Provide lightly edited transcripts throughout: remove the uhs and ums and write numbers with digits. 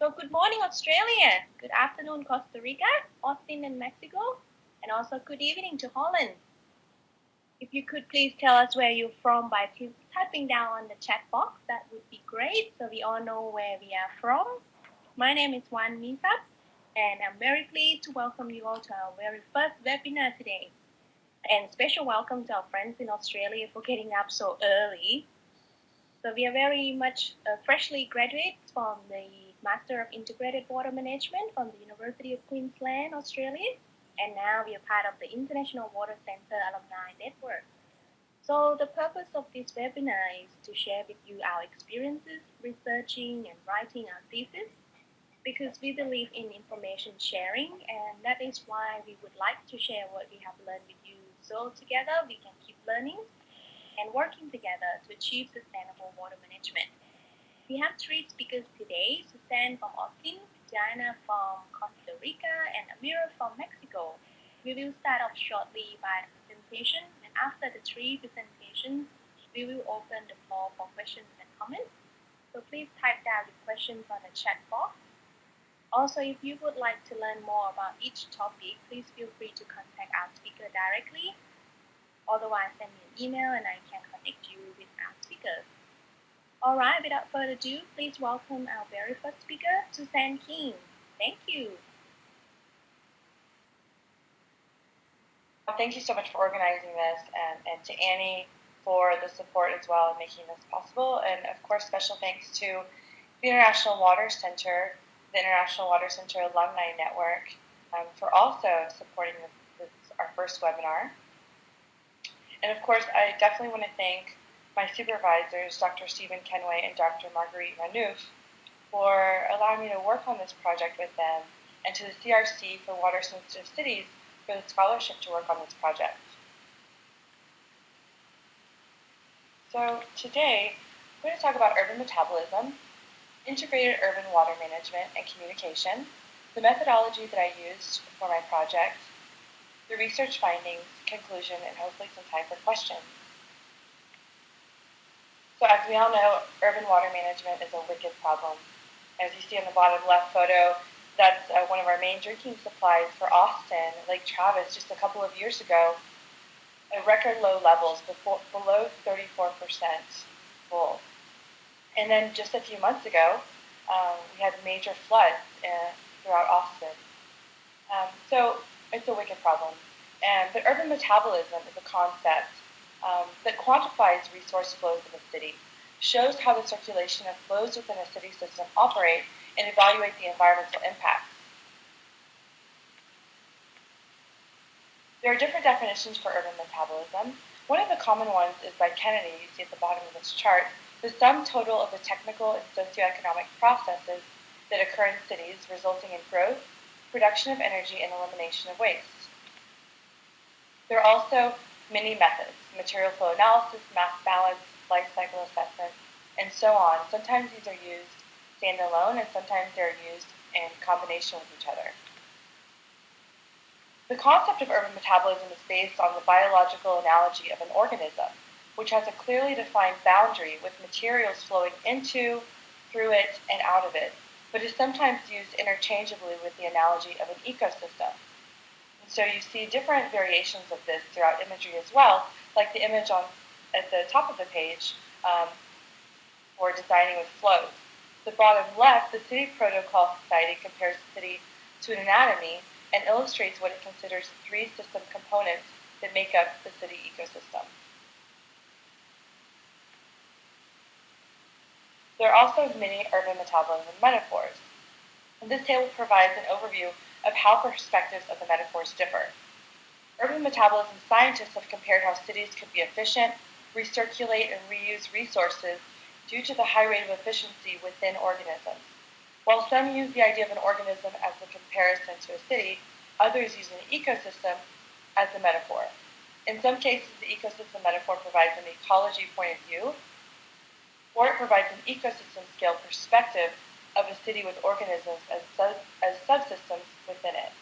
So good morning, Australia. Good afternoon, Costa Rica, Austin and Mexico, and also good evening to Holland. If you could please tell us where you're from by typing down on the chat box, that would be great so we all know where we are from. My name is Wan Misap, and I'm very pleased to welcome you all to our very first webinar today. And special welcome to our friends in Australia for getting up so early. So we are very much freshly graduates from the Master of Integrated Water Management from the University of Queensland, Australia. And now we are part of the International Water Centre Alumni Network. So the purpose of this webinar is to share with you our experiences researching and writing our thesis, because we believe in information sharing, and that is why we would like to share what we have learned with you, so together we can keep learning and working together to achieve sustainable water management. We have three speakers today: Suzanne from Austin, Diana from Costa Rica, and Amira from Mexico. We will start off shortly by a presentation, and after the three presentations, we will open the floor for questions and comments. So please type down your questions on the chat box. Also, if you would like to learn more about each topic, please feel free to contact our speaker directly. Otherwise, send me an email and I can connect you with our speakers. All right, without further ado, please welcome our very first speaker, Suzanne King. Thank you. Thank you so much for organizing this, and to Annie for the support as well in making this possible. And of course, special thanks to the International Water Center, the International Water Center Alumni Network, for also supporting this our first webinar. And of course, I definitely want to thank my supervisors, Dr. Stephen Kenway and Dr. Marguerite Manouf, for allowing me to work on this project with them, and to the CRC for Water Sensitive Cities for the scholarship to work on this project. So today, I'm going to talk about urban metabolism, integrated urban water management and communication, the methodology that I used for my project, the research findings, conclusion, and hopefully some time for questions. So as we all know, urban water management is a wicked problem. As you see on the bottom left photo, that's one of our main drinking supplies for Austin, Lake Travis, just a couple of years ago, at record low levels, below 34% full. And then just a few months ago, we had major floods throughout Austin. So it's a wicked problem. But urban metabolism is a concept that quantifies resource flows in a city, shows how the circulation of flows within a city system operate, and evaluate the environmental impacts. There are different definitions for urban metabolism. One of the common ones is by Kennedy, you see at the bottom of this chart, the sum total of the technical and socioeconomic processes that occur in cities, resulting in growth, production of energy, and elimination of waste. There are also many methods: material flow analysis, mass balance, life cycle assessment, and so on. Sometimes these are used standalone, and sometimes they're used in combination with each other. The concept of urban metabolism is based on the biological analogy of an organism, which has a clearly defined boundary with materials flowing into, through it, and out of it, but is sometimes used interchangeably with the analogy of an ecosystem. And so you see different variations of this throughout imagery as well, like the image at the top of the page for designing with flows. The bottom left, the City Protocol Society compares the city to an anatomy and illustrates what it considers the three system components that make up the city ecosystem. There are also many urban metabolism metaphors, and this table provides an overview of how perspectives of the metaphors differ. Urban metabolism scientists have compared how cities could be efficient, recirculate, and reuse resources due to the high rate of efficiency within organisms. While some use the idea of an organism as a comparison to a city, others use an ecosystem as a metaphor. In some cases, the ecosystem metaphor provides an ecology point of view, or it provides an ecosystem scale perspective of a city with organisms as subsystems within it.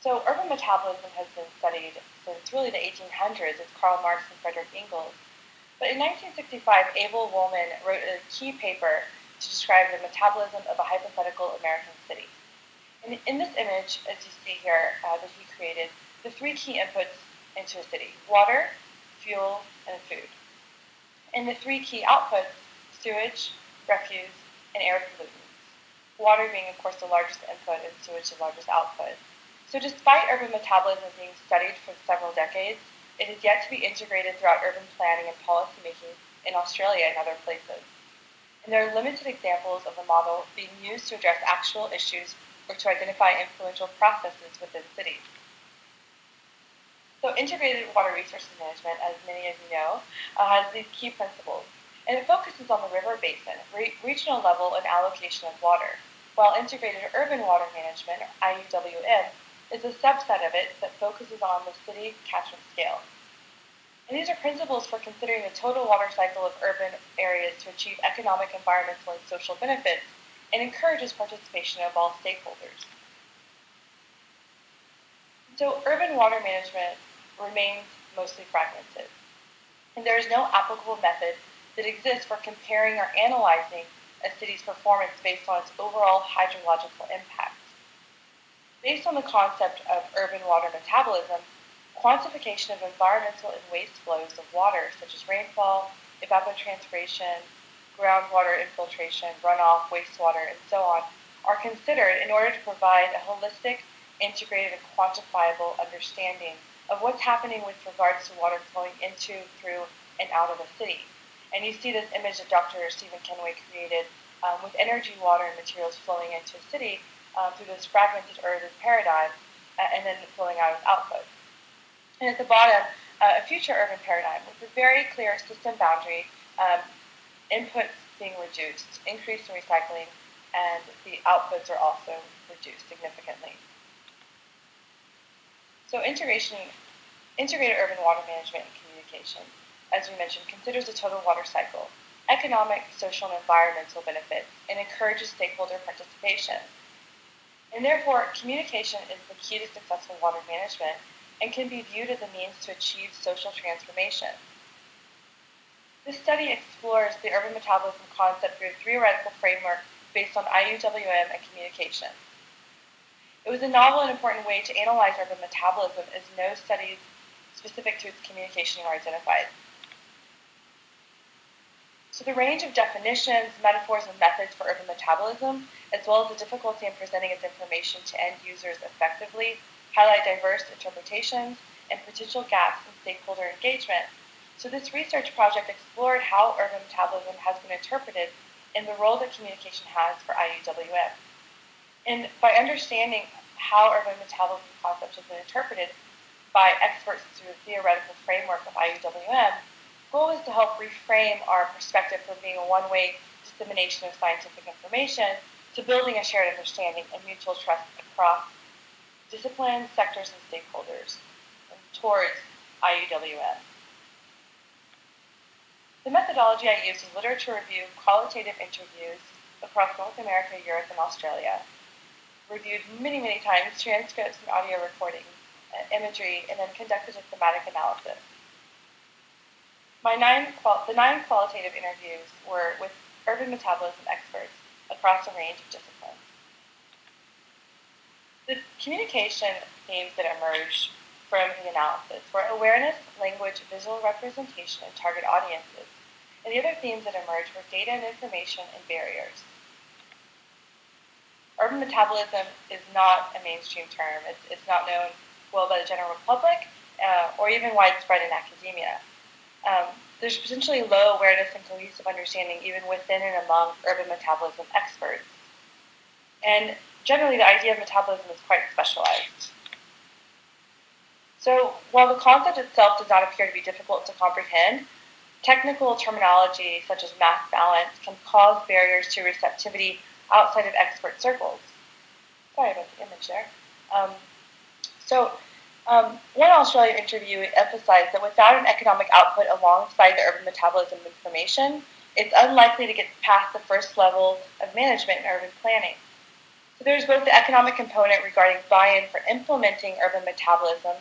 So urban metabolism has been studied since really the 1800s with Karl Marx and Frederick Engels. But in 1965, Abel Woolman wrote a key paper to describe the metabolism of a hypothetical American city. And in this image, as you see here, that he created the three key inputs into a city: water, fuel, and food. And the three key outputs: sewage, refuse, and air pollutants. Water being, of course, the largest input and sewage the largest output. So despite urban metabolism being studied for several decades, it is yet to be integrated throughout urban planning and policymaking in Australia and other places. And there are limited examples of the model being used to address actual issues or to identify influential processes within cities. So integrated water resources management, as many of you know, has these key principles. And it focuses on the river basin, regional level, and allocation of water, while integrated urban water management, or IWM, is a subset of it that focuses on the city catchment scale. And these are principles for considering the total water cycle of urban areas to achieve economic, environmental, and social benefits, and encourages participation of all stakeholders. So urban water management remains mostly fragmented, and there is no applicable method that exists for comparing or analyzing a city's performance based on its overall hydrological impact. Based on the concept of urban water metabolism, quantification of environmental and waste flows of water, such as rainfall, evapotranspiration, groundwater infiltration, runoff, wastewater, and so on, are considered in order to provide a holistic, integrated, and quantifiable understanding of what's happening with regards to water flowing into, through, and out of a city. And you see this image that Dr. Stephen Kenway created with energy, water, and materials flowing into a city through this fragmented urban paradigm and then flowing out as output. And at the bottom, a future urban paradigm with a very clear system boundary, inputs being reduced, increase in recycling, and the outputs are also reduced significantly. So integrated urban water management and communication, as we mentioned, considers the total water cycle, economic, social, and environmental benefits, and encourages stakeholder participation. And therefore, communication is the key to successful water management and can be viewed as a means to achieve social transformation. This study explores the urban metabolism concept through a theoretical framework based on IUWM and communication. It was a novel and important way to analyze urban metabolism, as no studies specific to its communication are identified. So the range of definitions, metaphors, and methods for urban metabolism, as well as the difficulty in presenting its information to end users effectively, highlight diverse interpretations and potential gaps in stakeholder engagement. So this research project explored how urban metabolism has been interpreted and the role that communication has for IUWM. And by understanding how urban metabolism concepts have been interpreted by experts through the theoretical framework of IUWM, the goal is to help reframe our perspective from being a one-way dissemination of scientific information to building a shared understanding and mutual trust across disciplines, sectors, and stakeholders towards IUWM. The methodology I used was literature review, qualitative interviews across North America, Europe, and Australia, reviewed many, many times, transcripts and audio recordings, imagery, and then conducted a thematic analysis. The nine qualitative interviews were with urban metabolism experts across a range of disciplines. The communication themes that emerged from the analysis were awareness, language, visual representation, and target audiences. And the other themes that emerged were data and information and barriers. Urban metabolism is not a mainstream term. It's not known well by the general public or even widespread in academia. There's potentially low awareness and cohesive understanding even within and among urban metabolism experts. And generally, the idea of metabolism is quite specialized. So while the concept itself does not appear to be difficult to comprehend, technical terminology such as mass balance can cause barriers to receptivity outside of expert circles. Sorry about the image there. One Australian interview emphasized that without an economic output alongside the urban metabolism information, it's unlikely to get past the first level of management in urban planning. So there's both the economic component regarding buy-in for implementing urban metabolism,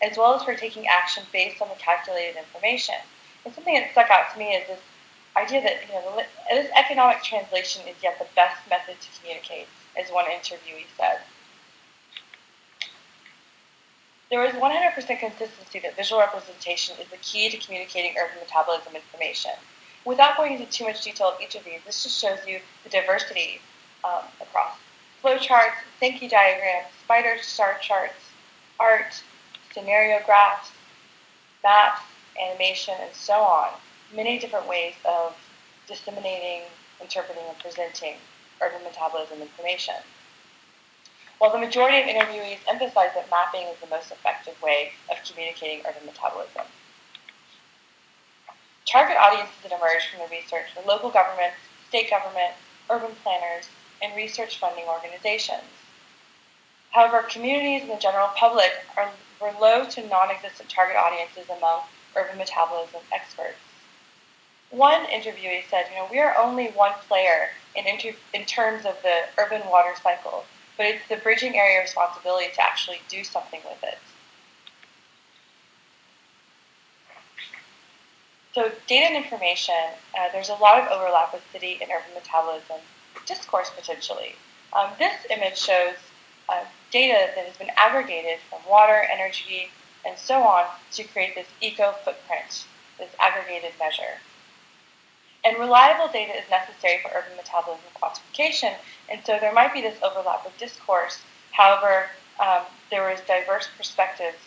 as well as for taking action based on the calculated information. And something that stuck out to me is this idea that this economic translation is yet the best method to communicate, as one interviewee said. There is 100% consistency that visual representation is the key to communicating urban metabolism information. Without going into too much detail of each of these, this just shows you the diversity across flowcharts, Sankey diagrams, spider star charts, art, scenario graphs, maps, animation, and so on. Many different ways of disseminating, interpreting, and presenting urban metabolism information. While the majority of interviewees emphasize that mapping is the most effective way of communicating urban metabolism. Target audiences that emerged from the research were local governments, state government, urban planners, and research funding organizations. However, communities and the general public were low to non-existent target audiences among urban metabolism experts. One interviewee said, we are only one player in terms of the urban water cycle, but it's the bridging area responsibility to actually do something with it. So data and information, there's a lot of overlap with city and urban metabolism discourse potentially. This image shows data that has been aggregated from water, energy, and so on to create this eco-footprint, this aggregated measure. And reliable data is necessary for urban metabolism quantification, and so there might be this overlap with discourse. However, there was diverse perspectives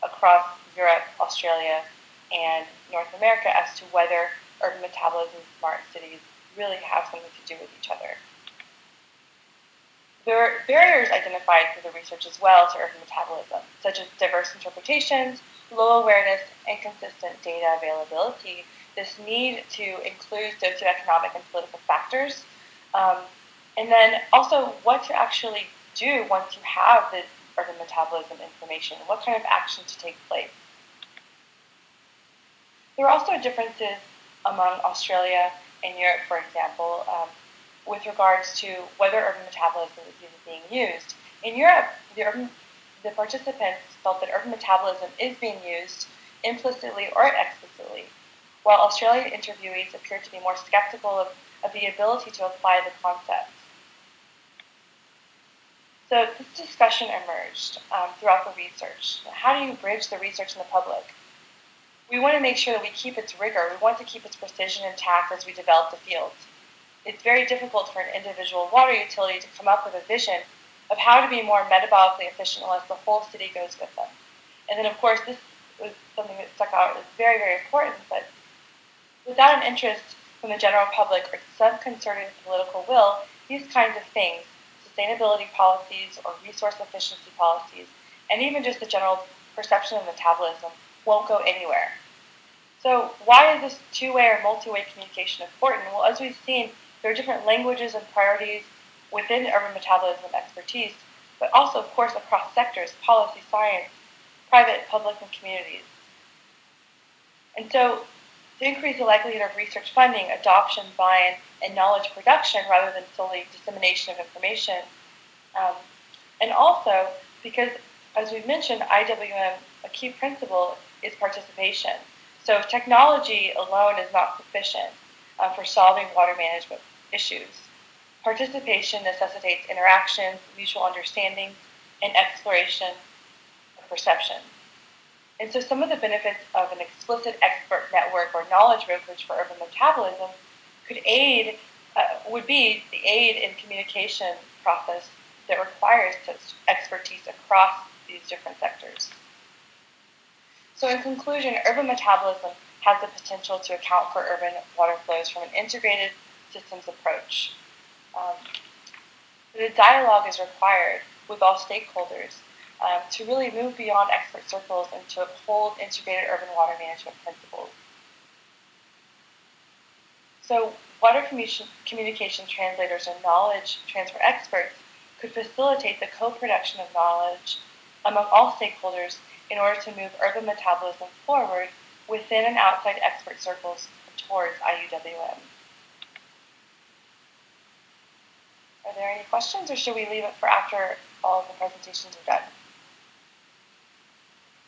across Europe, Australia, and North America as to whether urban metabolism and smart cities really have something to do with each other. There are barriers identified through the research as well to urban metabolism, such as diverse interpretations, low awareness, and consistent data availability. This need to include socioeconomic and political factors, and then also what to actually do once you have the urban metabolism information, what kind of action to take place. There are also differences among Australia and Europe, for example, with regards to whether urban metabolism is even being used. In Europe, the participants felt that urban metabolism is being used implicitly or explicitly, while Australian interviewees appeared to be more skeptical of the ability to apply the concepts. So this discussion emerged throughout the research. How do you bridge the research and the public? We want to make sure that we keep its rigor. We want to keep its precision intact as we develop the field. It's very difficult for an individual water utility to come up with a vision of how to be more metabolically efficient unless the whole city goes with them. And then, of course, this was something that stuck out as very, very important, but without an interest from the general public or some concerted political will, these kinds of things, sustainability policies or resource efficiency policies, and even just the general perception of metabolism won't go anywhere. So why is this two-way or multi-way communication important? Well, as we've seen, there are different languages and priorities within urban metabolism expertise, but also, of course, across sectors, policy, science, private, public, and communities. And so to increase the likelihood of research funding, adoption, buy-in, and knowledge production rather than solely dissemination of information. And also because, as we've mentioned, IWM, a key principle is participation. So technology alone is not sufficient for solving water management issues. Participation necessitates interactions, mutual understanding, and exploration of perception. And so some of the benefits of an explicit expert network or knowledge brokerage for urban metabolism would be the aid in communication process that requires such expertise across these different sectors. So in conclusion, urban metabolism has the potential to account for urban water flows from an integrated systems approach. The dialogue is required with all stakeholders to really move beyond expert circles and to uphold integrated urban water management principles. So water communication translators or knowledge transfer experts could facilitate the co-production of knowledge among all stakeholders in order to move urban metabolism forward within and outside expert circles towards IUWM. Are there any questions, or should we leave it for after all of the presentations are done?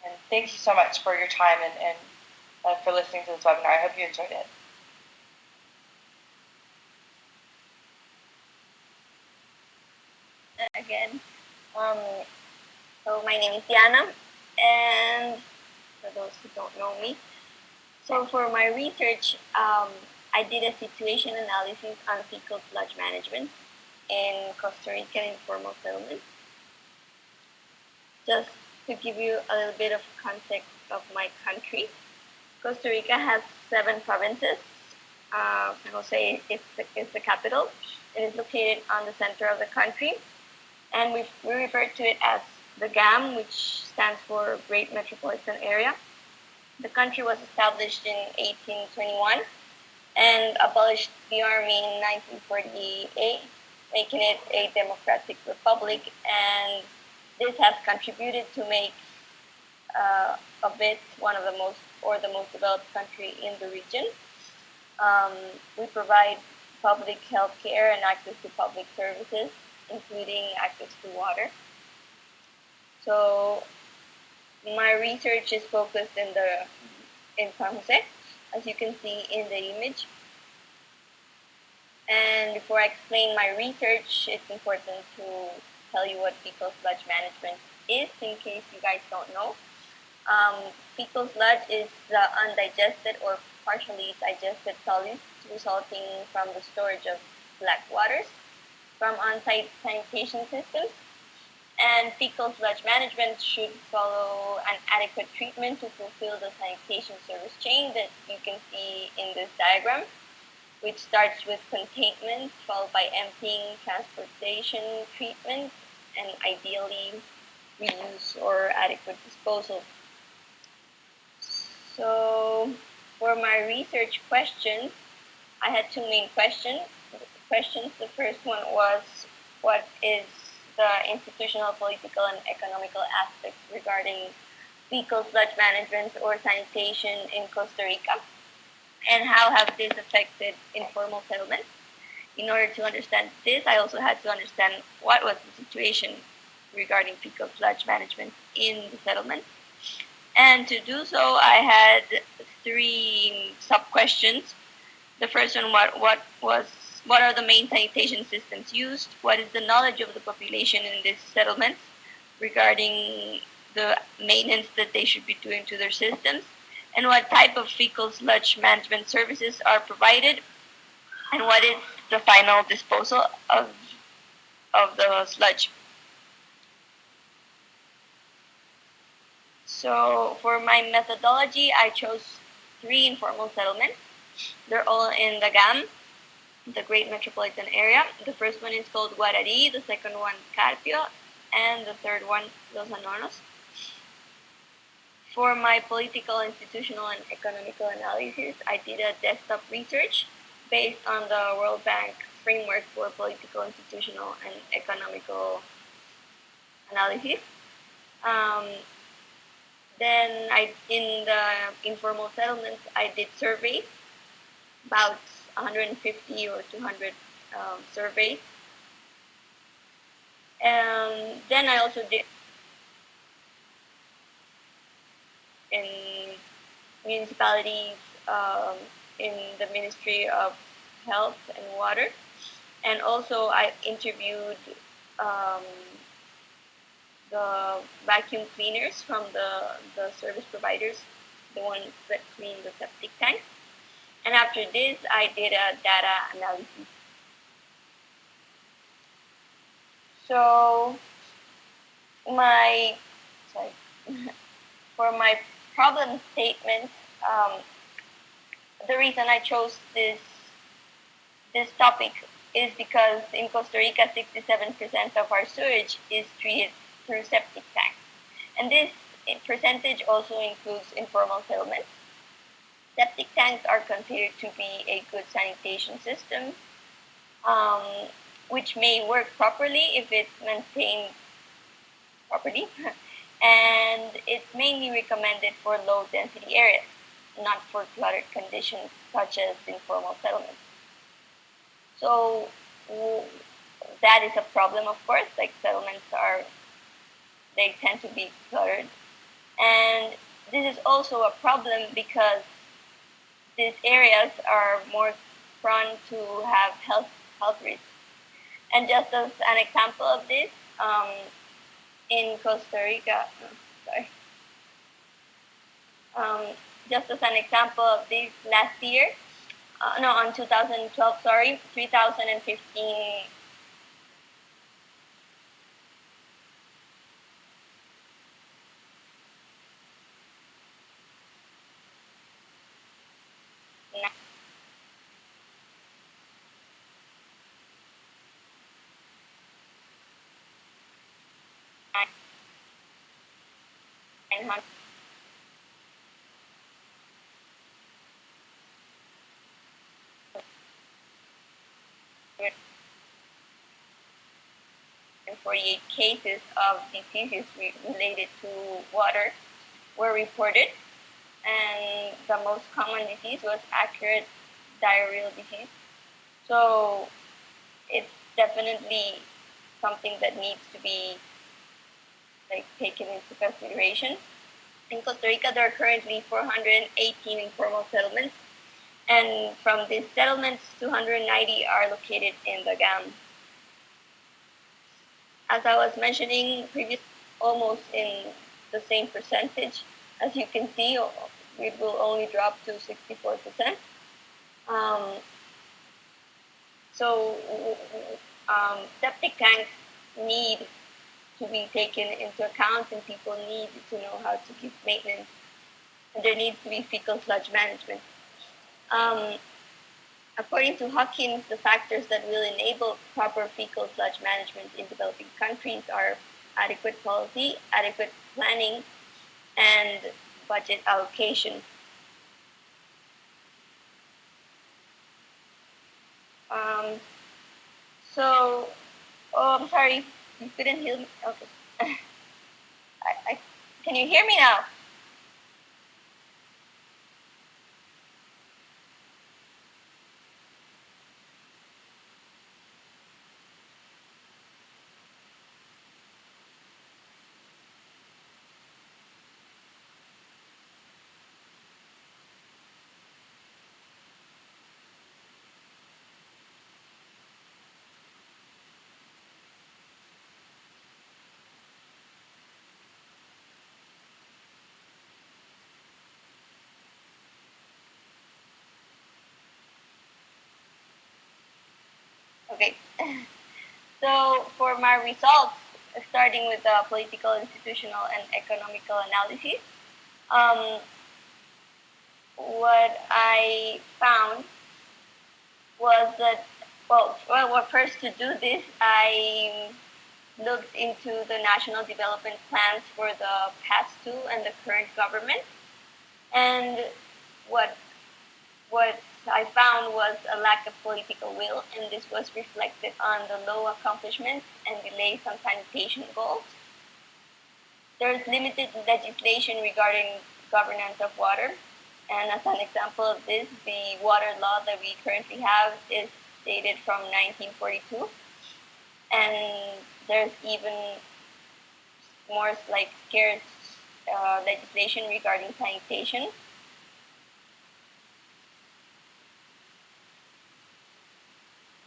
And thank you so much for your time and for listening to this webinar. I hope you enjoyed it. Again, so my name is Diana, and for those who don't know me, so for my research, I did a situation analysis on fecal sludge management in Costa Rica informal settlements. Just to give you a little bit of context of my country, Costa Rica has 7 provinces. San Jose is the capital. It is located on the center of the country, and we refer to it as the GAM, which stands for Great Metropolitan Area. The country was established in 1821 and abolished the army in 1948, making it a democratic republic, and this has contributed to make of it one of the most developed country in the region. We provide public health care and access to public services, including access to water. So my research is focused in San Jose, as you can see in the image. And before I explain my research, it's important to tell you what fecal sludge management is, in case you guys don't know. Fecal sludge is the undigested or partially digested solids resulting from the storage of black waters from on-site sanitation systems. And fecal sludge management should follow an adequate treatment to fulfill the sanitation service chain that you can see in this diagram, which starts with containment, followed by emptying, transportation, treatment, and ideally reuse or adequate disposal. So for my research questions, I had 2 main questions. The first one was, what is the institutional, political, and economical aspects regarding fecal sludge management or sanitation in Costa Rica? And how have this affected informal settlements? In order to understand this, I also had to understand what was the situation regarding fecal sludge management in the settlement. And to do so, I had 3 sub-questions. The first one, what are the main sanitation systems used? What is the knowledge of the population in these settlements regarding the maintenance that they should be doing to their systems? And what type of fecal sludge management services are provided? And what is the final disposal of the sludge? So for my methodology, I chose 3 informal settlements. They're all in the GAM, the Great Metropolitan Area. The first one is called Guarari, the second one Carpio, and the third one Los Anonos. For my political, institutional, and economical analysis, I did a desktop research based on the World Bank framework for political, institutional, and economical analysis. Then in the informal settlements, I did surveys, about 150 or 200 surveys. And then I also did in municipalities, in the Ministry of Health and Water. And also I interviewed the vacuum cleaners from the service providers, the ones that clean the septic tanks. And after this, I did a data analysis. So for my problem statement, the reason I chose this topic is because in Costa Rica, 67% of our sewage is treated through septic tanks. And this percentage also includes informal settlements. Septic tanks are considered to be a good sanitation system, which may work properly if it's maintained properly. And it's mainly recommended for low-density areas, not for cluttered conditions such as informal settlements. So that is a problem, of course. Like settlements they tend to be cluttered. And this is also a problem because these areas are more prone to have health risks. And just as an example of this, in Costa Rica, just as an example of this, last year, on 2012, 3,015 900 and 48 cases of diseases related to water were reported, and the most common disease was acute diarrheal disease. So it's definitely something that needs to be taken into consideration. In Costa Rica, there are currently 418 informal settlements, and from these settlements, 290 are located in the GAM. As I was mentioning previously, almost in the same percentage. As you can see, it will only drop to 64%. Septic tanks need to be taken into account, and people need to know how to keep maintenance. And there needs to be fecal sludge management. According to Hawkins, the factors that will enable proper fecal sludge management in developing countries are adequate policy, adequate planning, and budget allocation. I'm sorry, you couldn't hear me? Okay. Can you hear me now? Okay. So for my results, starting with the political, institutional, and economical analysis, what I found was that, first to do this, I looked into the national development plans for the past two and the current government. And what I found was a lack of political will, and this was reflected on the low accomplishments and delays on sanitation goals. There's limited legislation regarding governance of water, and as an example of this, the water law that we currently have is dated from 1942, and there's even more scarce legislation regarding sanitation.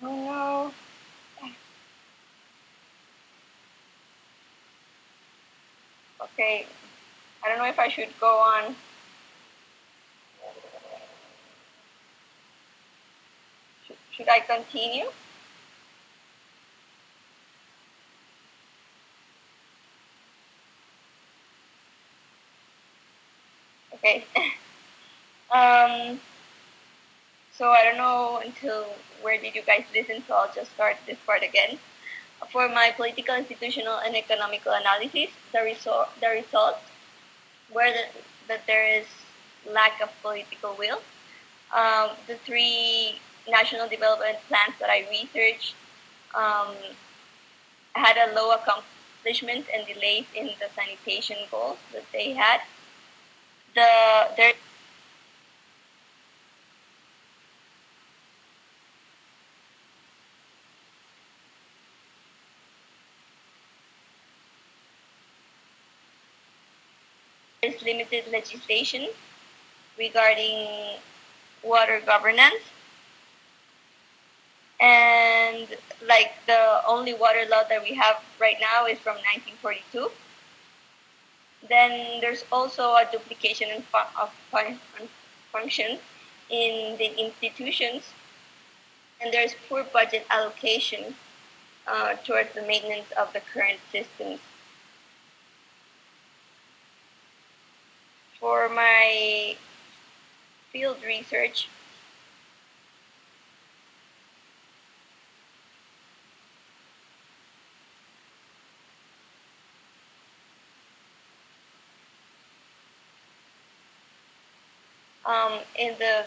Oh no. Okay, I don't know if I should go on. Should I continue? Okay. So I don't know until where did you guys listen, so I'll just start this part again. For my political, institutional, and economical analysis, the results were that there is lack of political will. The three national development plans that I researched had a low accomplishment and delays in the sanitation goals that they had. There is limited legislation regarding water governance. And like the only water law that we have right now is from 1942. Then there's also a duplication of functions in the institutions, and there's poor budget allocation towards the maintenance of the current systems. For my field research, in the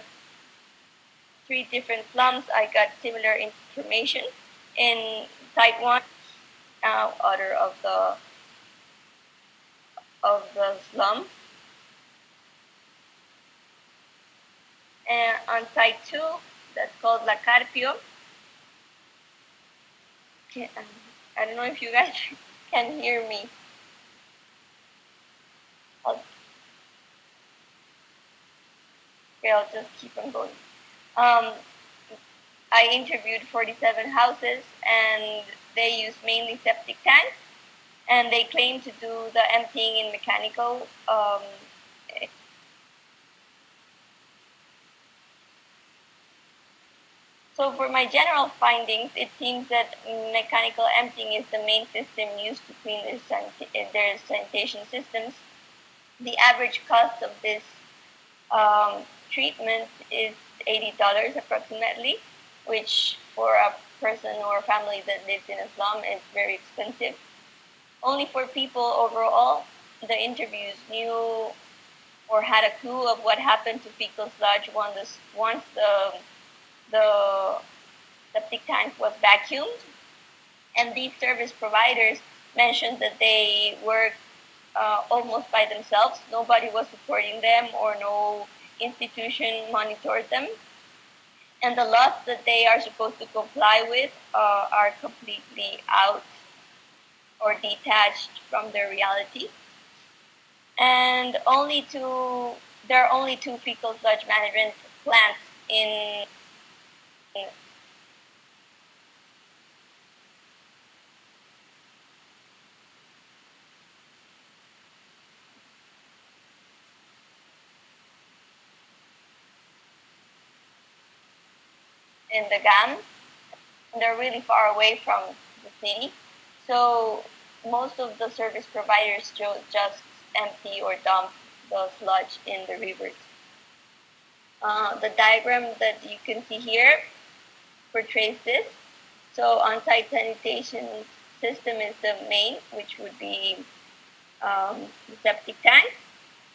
3 different slums, I got similar information. In site 1, order of the slum, and on site 2, that's called La Carpio. I don't know if you guys can hear me. I'll just keep on going. I interviewed 47 houses, and they use mainly septic tanks, and they claim to do the emptying in mechanical. So for my general findings, it seems that mechanical emptying is the main system used to clean their sanitation systems. The average cost of this treatment is $80 approximately, which for a person or a family that lives in a slum is very expensive. Only 4 people overall, the interviews, knew or had a clue of what happened to fecal sludge once the septic tank was vacuumed. And these service providers mentioned that they work almost by themselves. Nobody was supporting them, or no institution monitored them. And the laws that they are supposed to comply with are completely out or detached from their reality. And there are only 2 fecal sludge management plants in the GAM. They're really far away from the city. So most of the service providers just empty or dump the sludge in the rivers. The diagram that you can see here portrays this. So on-site sanitation system is the main, which would be the septic tank,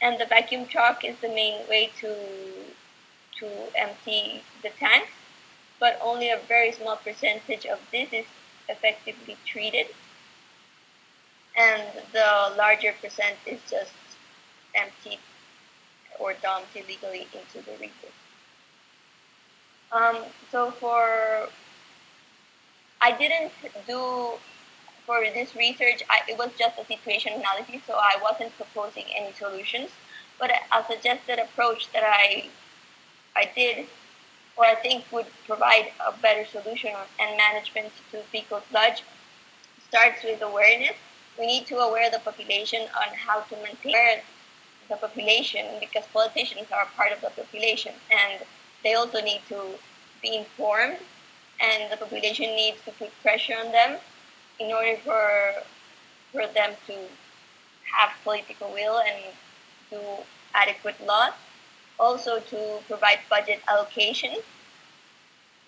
and the vacuum truck is the main way to empty the tanks. But only a very small percentage of this is effectively treated, and the larger percent is just emptied or dumped illegally into the rivers. So I didn't do, for this research, it was just a situation analysis, so I wasn't proposing any solutions, but a suggested approach that I did, or I think would provide a better solution and management to fecal sludge, starts with awareness. We need to aware the population on how to maintain the population, because politicians are part of the population, and they also need to be informed, and the population needs to put pressure on them in order for them to have political will and do adequate laws. Also to provide budget allocation,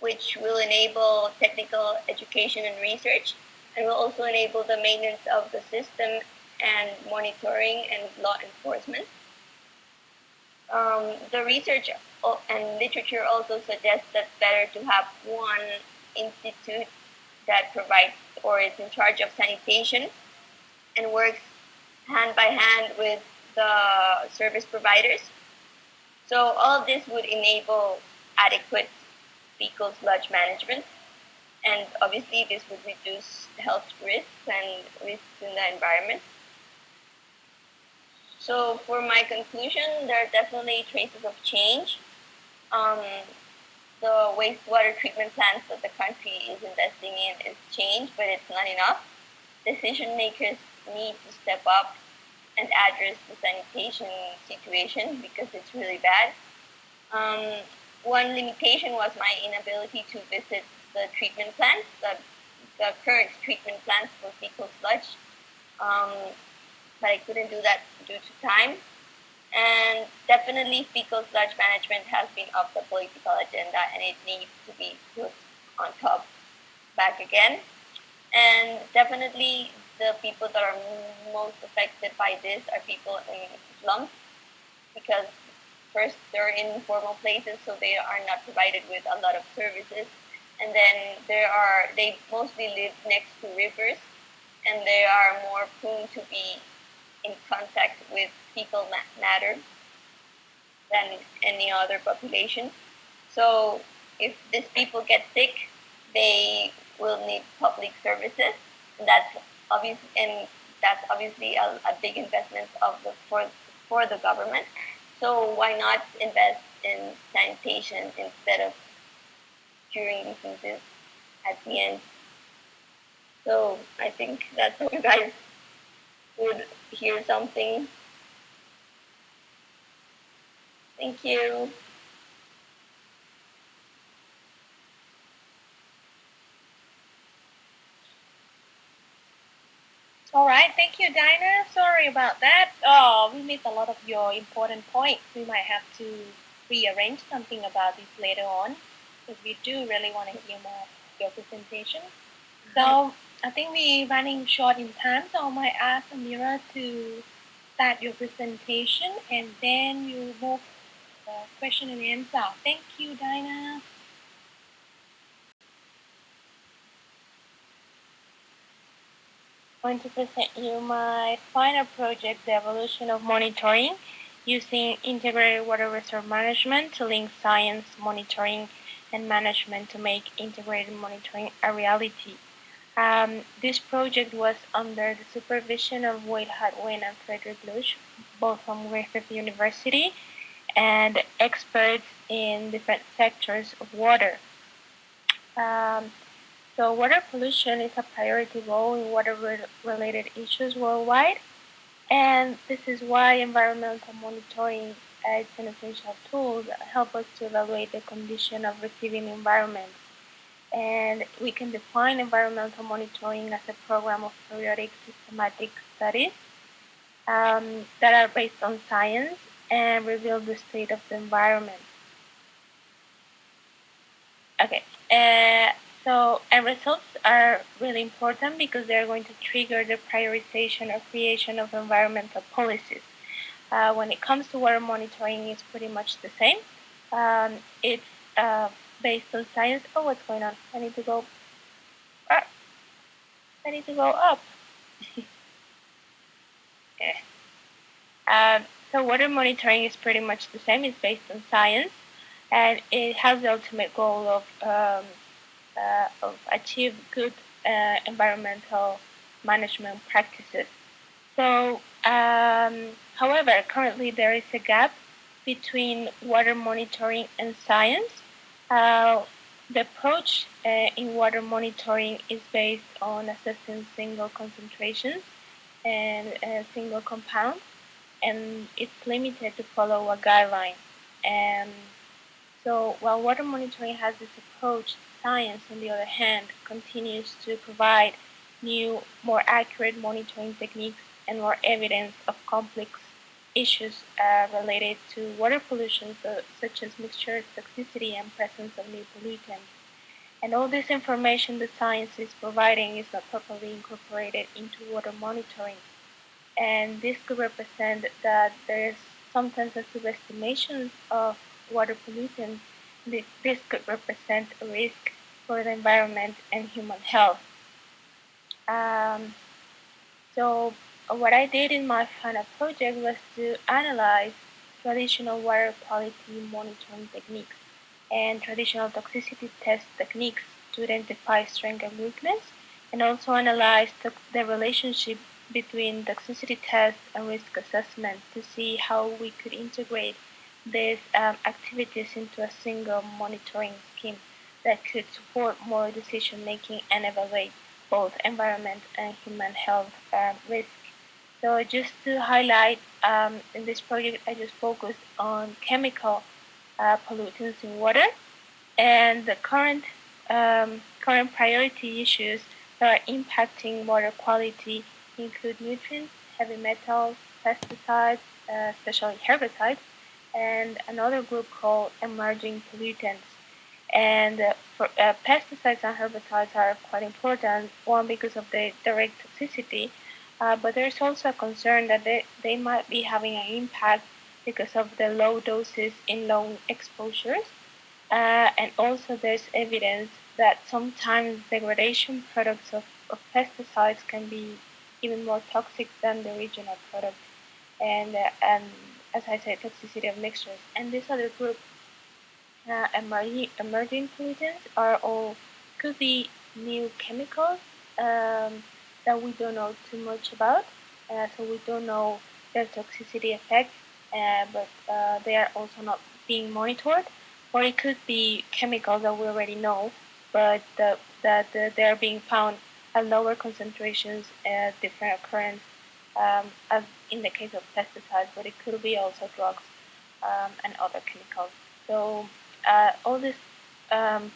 which will enable technical education and research, and will also enable the maintenance of the system and monitoring and law enforcement. The research and literature also suggests that it's better to have one institute that provides or is in charge of sanitation and works hand by hand with the service providers. So all of this would enable adequate fecal sludge management, and obviously this would reduce health risks and risks in the environment. So for my conclusion, there are definitely traces of change. the wastewater treatment plants that the country is investing in is changed, but it's not enough. Decision makers need to step up and address the sanitation situation because it's really bad. One limitation was my inability to visit the treatment plants, the current treatment plants for fecal sludge, but I couldn't do that due to time. And definitely fecal sludge management has been off the political agenda and it needs to be put on top back again. And definitely the people that are most affected by this are people in slums because first they're in informal places, so they are not provided with a lot of services. And then they mostly live next to rivers and they are more prone to be in contact with fecal matter than any other population. So if these people get sick, they will need public services. And that's obviously a big investment for the government. So why not invest in sanitation instead of curing diseases at the end? So I think that's how you guys would hear something. Thank you. All right, thank you, Dinah. Sorry about that. Oh, we missed a lot of your important points. We might have to rearrange something about this later on because we do really want to hear more of your presentation. So I think we're running short in time, so I might ask Amira to start your presentation and then you move the question and answer. Thank you, Dinah. I'm going to present you my final project, the evolution of monitoring, using integrated water resource management to link science, monitoring, and management to make integrated monitoring a reality. This project was under the supervision of Wade Hadwin and Frederick Lusch, both from Griffith University, and experts in different sectors of water. So water pollution is a priority role in water-related issues worldwide, and this is why environmental monitoring is an essential tool that helps us to evaluate the condition of receiving environments. And we can define environmental monitoring as a program of periodic systematic studies that are based on science and reveal the state of the environment. Okay, and results are really important because they're going to trigger the prioritization or creation of environmental policies. When it comes to water monitoring, it's pretty much the same. It's based on science. Oh, what's going on? I need to go up. So water monitoring is pretty much the same. It's based on science, and it has the ultimate goal of achieve good environmental management practices. So, however, currently there is a gap between water monitoring and science. The approach in water monitoring is based on assessing single concentrations and single compounds, and it's limited to follow a guideline. So while water monitoring has this approach, science, on the other hand, continues to provide new, more accurate monitoring techniques and more evidence of complex issues related to water pollution, such as mixture toxicity and presence of new pollutants. And all this information that science is providing is not properly incorporated into water monitoring. And this could represent that there is sometimes a subestimation of water pollutants. This could represent a risk for the environment and human health. So what I did in my final project was to analyze traditional water quality monitoring techniques and traditional toxicity test techniques to identify strength and weakness, and also analyze the relationship between toxicity tests and risk assessment to see how we could integrate these activities into a single monitoring scheme that could support more decision making and evaluate both environment and human health risks. So just to highlight, in this project I just focused on chemical pollutants in water, and the current priority issues that are impacting water quality include nutrients, heavy metals, pesticides, especially herbicides, and another group called emerging pollutants. And pesticides and herbicides are quite important, one because of the direct toxicity, but there's also a concern that they might be having an impact because of the low doses in low exposures. And also there's evidence that sometimes degradation products of pesticides can be even more toxic than the original product. And as I said, toxicity of mixtures. And this other group, emerging pollutants, are all could be new chemicals that we don't know too much about. So we don't know their toxicity effects, but they are also not being monitored. Or it could be chemicals that we already know, but that they are being found at lower concentrations, different occurrence, as in the case of pesticides, but it could be also drugs and other chemicals. So all these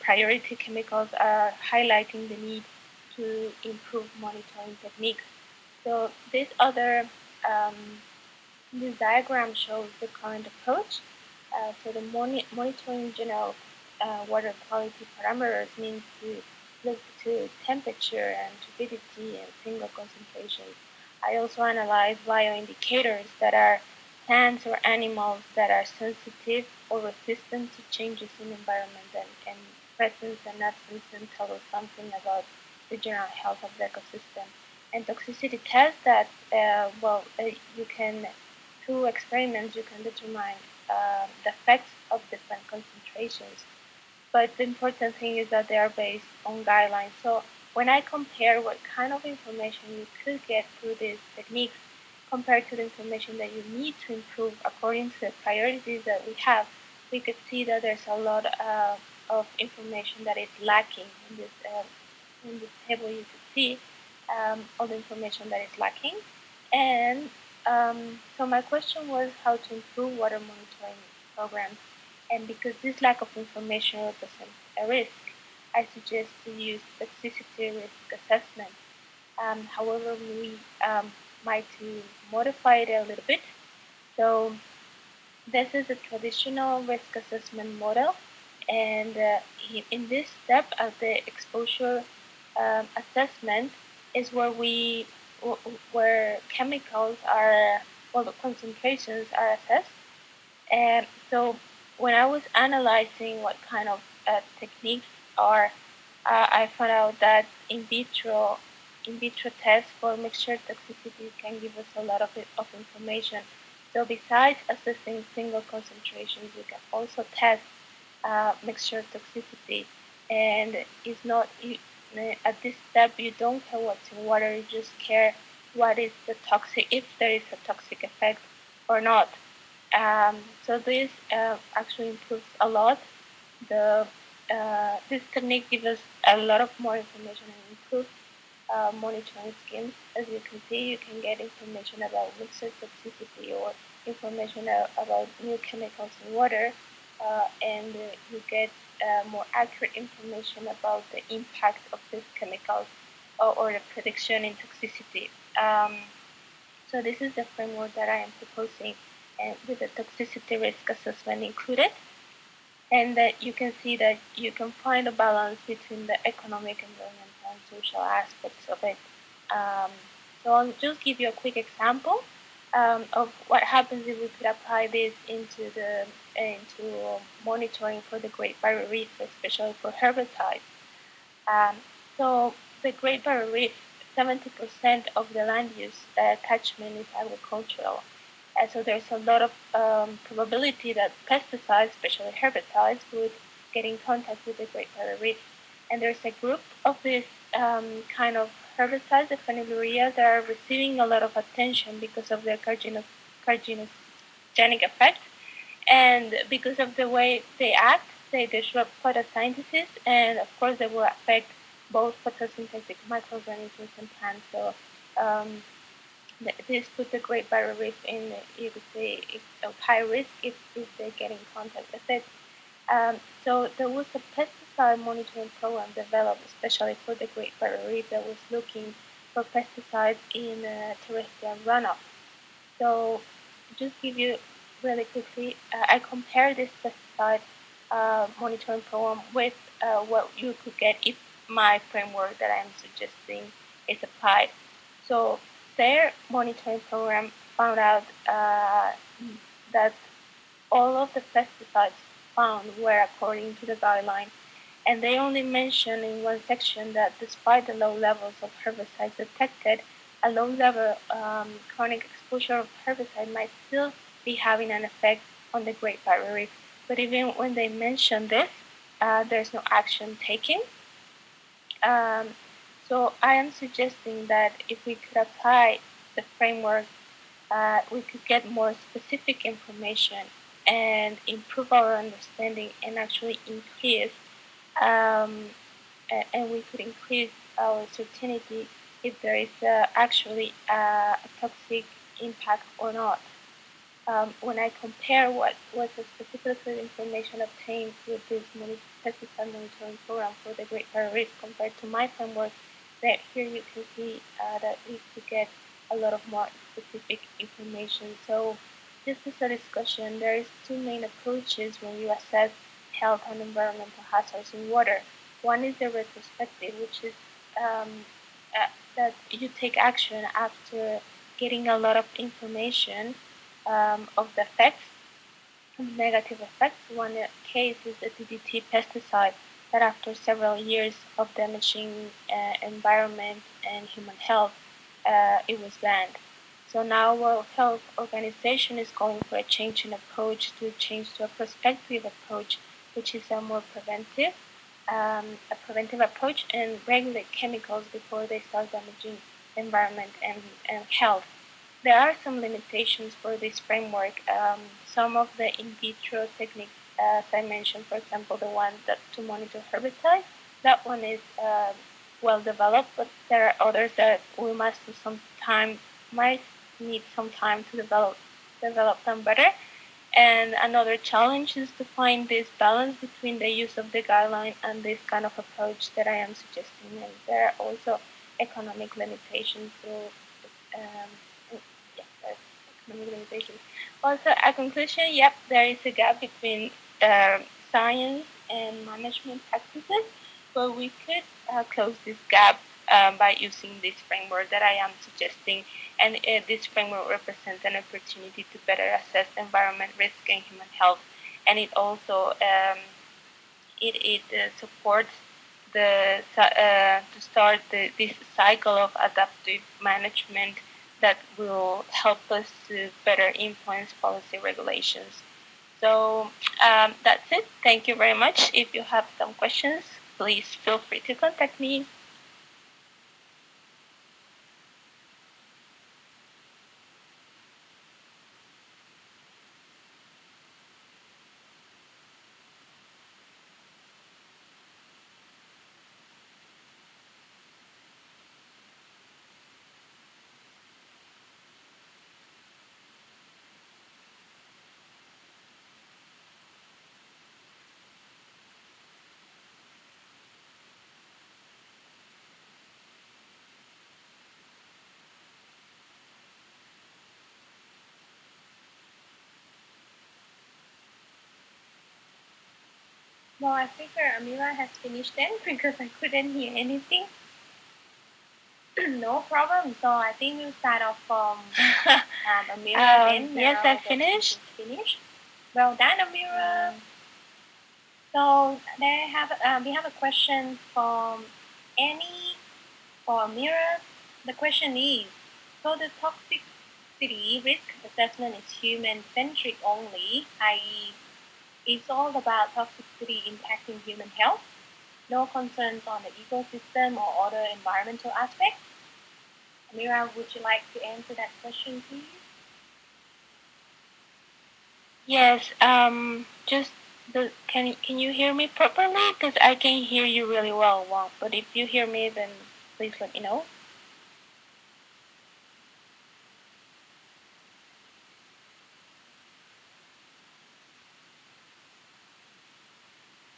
priority chemicals are highlighting the need to improve monitoring techniques. So um, this diagram shows the current approach. So the monitoring general water quality parameters means to look to temperature and turbidity and single concentrations. I also analyze bioindicators that are plants or animals that are sensitive or resistant to changes in environment, and presence and absence and tell us something about the general health of the ecosystem. And toxicity tests that, you can, through experiments, you can determine the effects of different concentrations. But the important thing is that they are based on guidelines. So when I compare what kind of information you could get through these techniques compared to the information that you need to improve according to the priorities that we have, we could see that there's a lot of information that is lacking in this table. You could see all the information that is lacking. And so my question was how to improve water monitoring programs. And because this lack of information represents a risk, I suggest to use toxicity risk assessment. However, we might to modify it a little bit. So this is a traditional risk assessment model, and in this step of the exposure assessment is where chemicals are, well, the concentrations are assessed. And so when I was analyzing what kind of techniques are, I found out that in vitro tests for mixture toxicity can give us a lot of information. So besides assessing single concentrations, we can also test mixture toxicity. And it's not at this step you don't care what's in water, you just care what is the toxic, if there is a toxic effect or not. So this actually improves a lot. This technique gives us a lot of more information and improves monitoring schemes. As you can see, you can get information about mixer toxicity or information about new chemicals in water, and you get more accurate information about the impact of these chemicals, or the prediction in toxicity. So this is the framework that I am proposing, and with the toxicity risk assessment included, and that you can see that you can find a balance between the economic, environmental, and social aspects of it. Um, so I'll just give you a quick example of what happens if we could apply this into monitoring for the Great Barrier Reef, especially for herbicides. Um, so the Great Barrier Reef, 70% of the land use catchment is agricultural. And so there's a lot of probability that pesticides, especially herbicides, would get in contact with the Great Barrier Reef. And there's a group of these kind of herbicides, the phenylurea, that are receiving a lot of attention because of their carcinogenic effect. And because of the way they act, they disrupt photosynthesis, and of course they will affect both photosynthetic microorganisms and plants. So this puts the Great Barrier Reef in, you could say, of high risk if they get in contact with it. So there was a pesticide monitoring program developed especially for the Great Barrier Reef that was looking for pesticides in terrestrial runoff. So just give you really quickly, I compare this pesticide monitoring program with what you could get if my framework that I'm suggesting is applied. So their monitoring program found out that all of the pesticides found were according to the guideline, and they only mention in one section that despite the low levels of herbicides detected, a low level chronic exposure of herbicide might still be having an effect on the Great Barrier Reef. But even when they mention this, there's no action taken. So I am suggesting that if we could apply the framework, we could get more specific information and improve our understanding and actually increase and we could increase our certainty if there is actually a toxic impact or not. When I compare what was the specific information obtained with this pesticide monitoring program for the Great Barrier Reef compared to my framework, that here you can see that we could get a lot of more specific information. So just as a discussion, there is two main approaches when you assess health and environmental hazards in water. One is the retrospective, which is that you take action after getting a lot of information of the effects, negative effects. One case is the DDT pesticide that after several years of damaging environment and human health, it was banned. So now World Health Organization is going for a change in approach to a prospective approach, which is a preventive approach and regulate chemicals before they start damaging environment and health. There are some limitations for this framework. Some of the in vitro techniques, as I mentioned, for example, the one that to monitor herbicides, that one is well developed, but there are others that we might need some time to develop them better. And another challenge is to find this balance between the use of the guideline and this kind of approach that I am suggesting. And there are also economic limitations. So um, there's economic limitations. Also, a conclusion, yep, there is a gap between science and management practices, but we could close this gap by using this framework that I am suggesting. And this framework represents an opportunity to better assess environment risk and human health. And it also supports to start this cycle of adaptive management that will help us to better influence policy regulations. So that's it. Thank you very much. If you have some questions, please feel free to contact me. No, I figure Amira has finished then because I couldn't hear anything. No problem. So I think we'll start off from Amira then. Yes, I finished. Well done, Amira. So we have a question from Annie for Amira. The question is, so the toxicity risk assessment is human-centric only, i.e. it's all about toxicity impacting human health, no concerns on the ecosystem or other environmental aspects? Amira, would you like to answer that question, please? Yes. Just can you hear me properly? Because I can hear you really well. Wow. But if you hear me, then please let me know.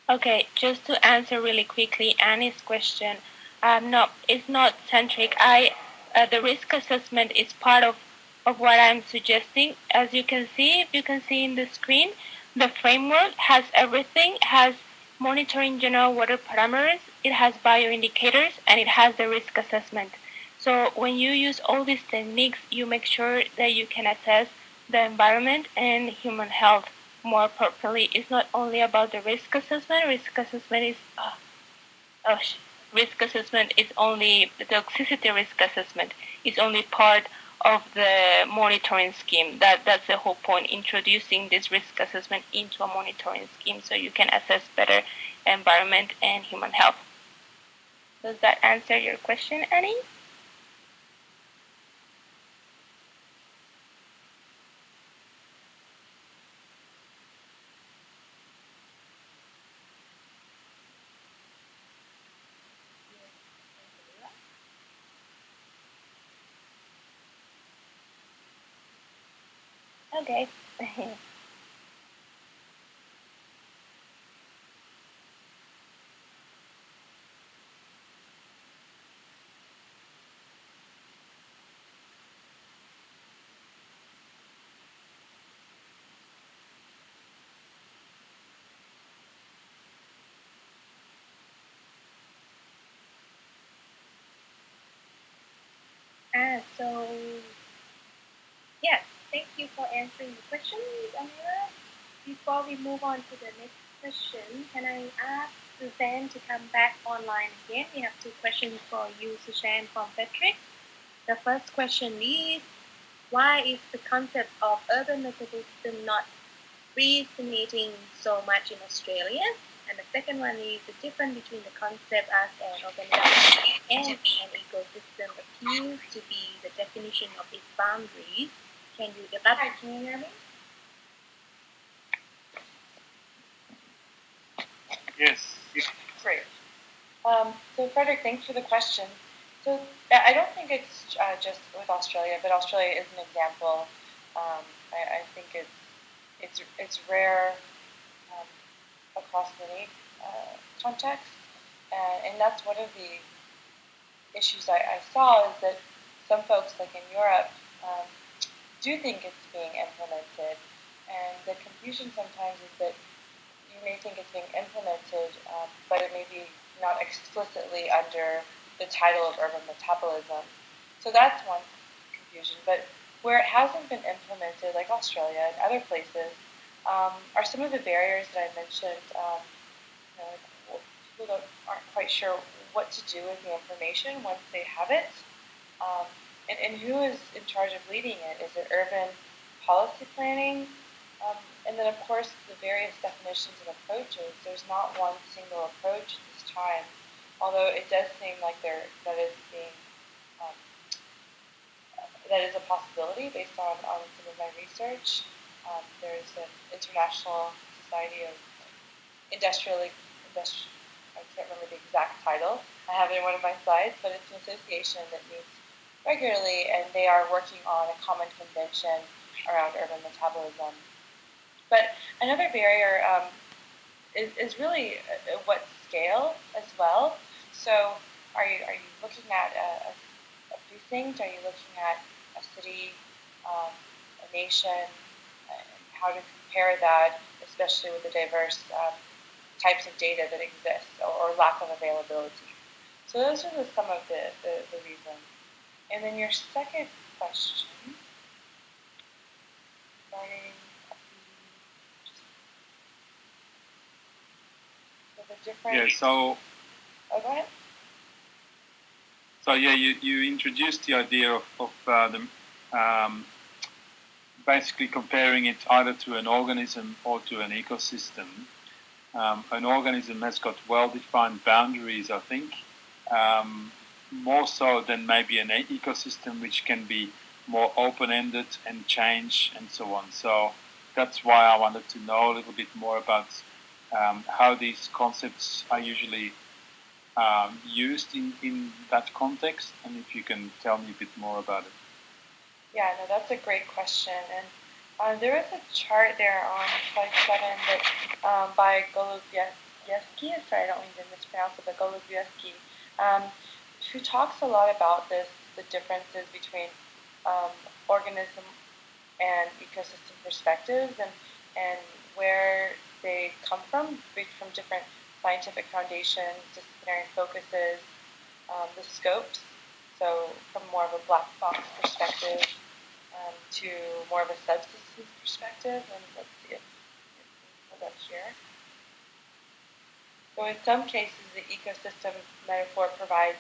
Okay, just to answer really quickly Annie's question, no, it's not centric. The risk assessment is part of what I'm suggesting. As you can see, if you can see in the screen, the framework has everything, has monitoring general water parameters, it has bioindicators, and it has the risk assessment. So when you use all these techniques, you make sure that you can assess the environment and human health more properly. It's not only about the risk assessment. Risk assessment is only the toxicity risk assessment is only part of the monitoring scheme. That's the whole point, introducing this risk assessment into a monitoring scheme so you can assess better environment and human health. Does that answer your question, Annie? Okay. So yes, thank you for answering the question, Amira. Before we move on to the next question, can I ask Suzanne to come back online again? We have two questions for you, Suzanne from Patrick. The first question is, why is the concept of urban metabolism not resonating so much in Australia? And the second one is the difference between the concept as an organism and an ecosystem appears to be the definition of its boundaries. Can you elaborate? Can you hear me? Yes. Great. So Frederick, thanks for the question. So I don't think it's just with Australia, but Australia is an example. I think it's rare across many contexts, and that's one of the issues I saw is that some folks, like in Europe, do think it's being implemented, and the confusion sometimes is that you may think it's being implemented, but it may be not explicitly under the title of urban metabolism. So that's one confusion. But where it hasn't been implemented, like Australia and other places, are some of the barriers that I mentioned. People aren't quite sure what to do with the information once they have it. And who is in charge of leading it? Is it urban policy planning? And then, of course, the various definitions and approaches. There's not one single approach this time, although it does seem like that is a possibility based on some of my research. There's an International Society of I can't remember the exact title. I have it in one of my slides, but it's an association that meets regularly, and they are working on a common convention around urban metabolism. But another barrier is really what scale as well. So are you looking at a precinct? Are you looking at a city, a nation, and how to compare that, especially with the diverse types of data that exist or lack of availability? So those are some of the reasons. And then your second question regarding the different. Yeah. So. Oh, go ahead. So yeah, you introduced the idea of basically comparing it either to an organism or to an ecosystem. An organism has got well-defined boundaries, I think, more so than maybe an ecosystem, which can be more open-ended and change and so on. So that's why I wanted to know a little bit more about how these concepts are usually used in that context, and if you can tell me a bit more about it. Yeah, no, that's a great question. And there is a chart there on slide 7 that by Golubevsky, sorry, I don't mean to mispronounce it, but Golubevsky, who talks a lot about the differences between organism and ecosystem perspectives and where they come from different scientific foundations, disciplinary focuses, the scopes, so from more of a black box perspective to more of a subsistence perspective. And let's see if we pull up here. So in some cases, the ecosystem metaphor provides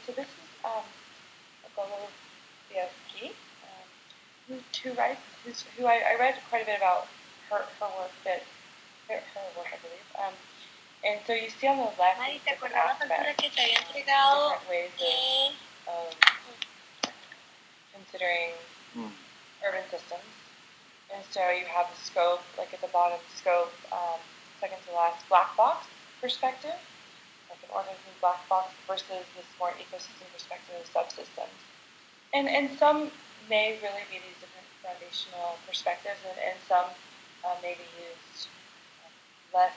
so this is Golubevsky, who writes, who I read quite a bit about her work, her work, I believe. And so you see on the left different aspects, different ways of considering urban systems. And so you have the scope, like at the bottom, scope, second to last, black box perspective, like an organism black box versus this more ecosystem perspective of subsystems. And some may really be these different foundational perspectives, and some may be used less.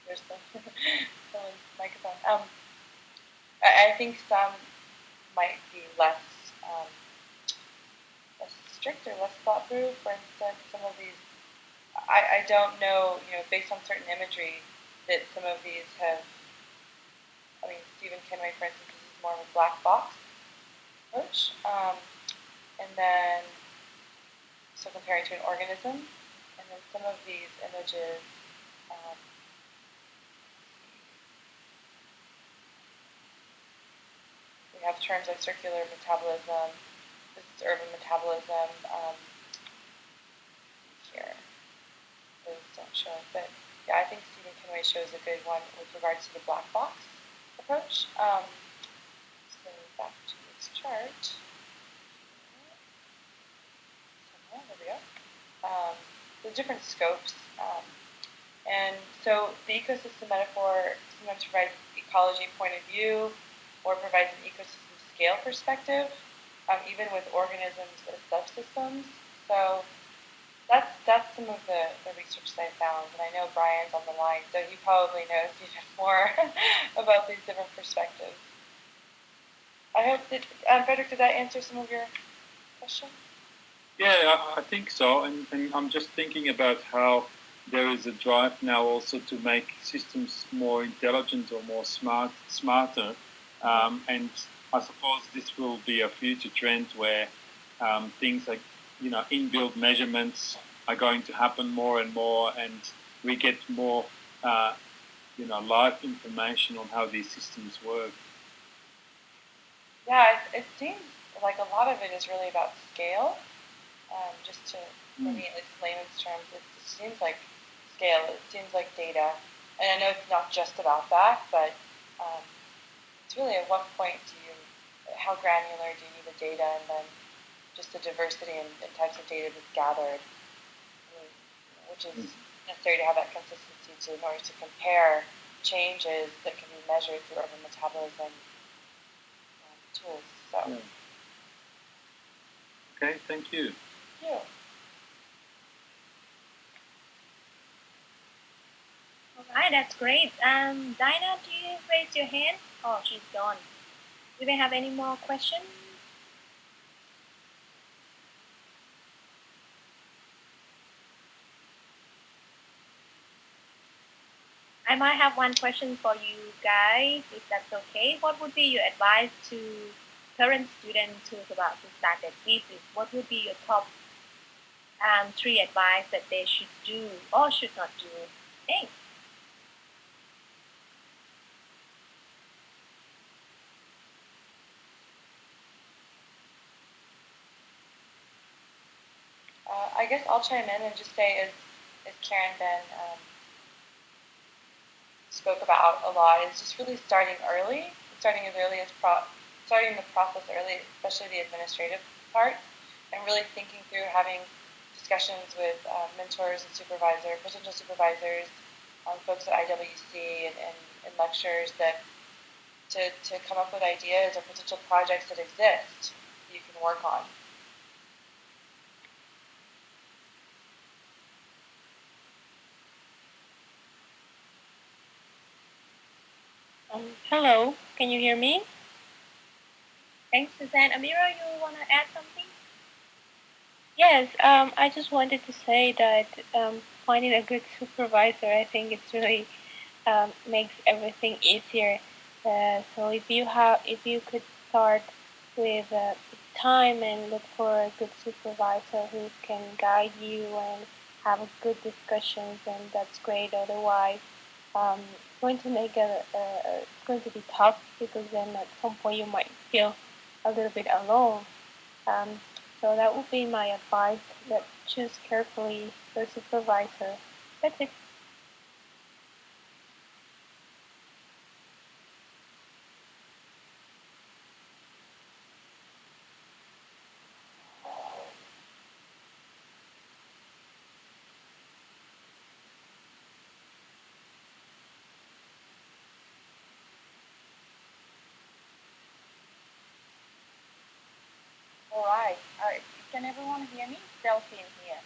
There's someone's microphone. I think some might be less strict or less thought through. For instance, some of these, I don't know, based on certain imagery, that some of these have. I mean, Stephen Kenway, for instance, this is more of a black box approach, and then so comparing to an organism, and then some of these images. We have terms like circular metabolism. This is urban metabolism. Here, those don't show it, but yeah, I think Stephen Kenway shows a good one with regards to the black box approach. So back to this chart. There we go. The different scopes. And so the ecosystem metaphor sometimes provides ecology point of view or provides an ecosystem scale perspective, even with organisms as subsystems. So that's some of the research that I found. And I know Brian's on the line, so he probably knows even more about these different perspectives. I hope that, Frederick, did that answer some of your questions? Yeah, I think so. And I'm just thinking about how there is a drive now also to make systems more intelligent or more smarter. And I suppose this will be a future trend where things like, inbuilt measurements are going to happen more and more, and we get more, live information on how these systems work. Yeah, it seems like a lot of it is really about scale. Just to, for me, at least layman's terms, it seems like scale. It seems like data. And I know it's not just about that, but it's really at what point how granular do you need the data, and then just the diversity and types of data that's gathered, which is necessary to have that consistency in order to compare changes that can be measured through urban metabolism tools. So. Yeah. Okay, thank you. Thank you. Alright, that's great. Dinah, do you raise your hand? Oh, she's gone. Do they have any more questions? I might have one question for you guys, if that's okay. What would be your advice to current students who's about to start their thesis? What would be your top 3 advice that they should do or should not do? Thanks. I guess I'll chime in and just say, as Karen then spoke about a lot, is just really starting early, starting the process early, especially the administrative part, and really thinking through having discussions with mentors and potential supervisors, folks at IWC and lecturers to come up with ideas or potential projects that exist you can work on. Hello, can you hear me? Thanks, Suzanne. Amira, you want to add something? Yes, I just wanted to say that finding a good supervisor, I think it's really makes everything easier. So if you could start with time and look for a good supervisor who can guide you and have a good discussions, and that's great. Otherwise, it's going to it's going to be tough, because then at some point you might feel a little bit alone. Um, so that would be my advice, that choose carefully your supervisor. That's it. All right. Can everyone hear me? Delphine here.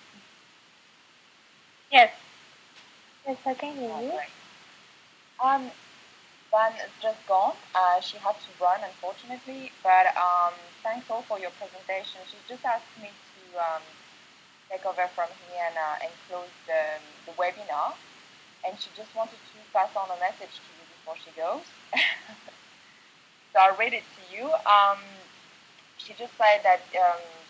Yes. Yes, I can hear you. Right. Van is just gone. She had to run, unfortunately, but thanks all for your presentation. She just asked me to take over from here and close the webinar, and she just wanted to pass on a message to you before she goes. So I'll read it to you. She just said that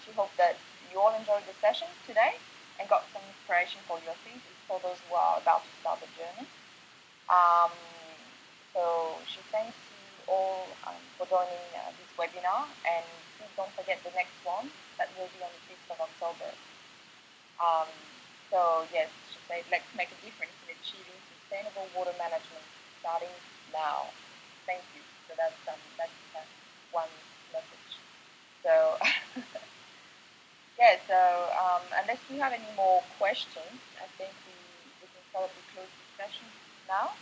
she hoped that you all enjoyed the session today and got some inspiration for your thesis for those who are about to start the journey. Um, so she thanks you all for joining this webinar, and please don't forget the next one that will be on the 5th of October. So yes, she said, let's make a difference in achieving sustainable water management starting now. Thank you. So that's one message. So yeah, so unless we have any more questions, I think we can probably close the session now.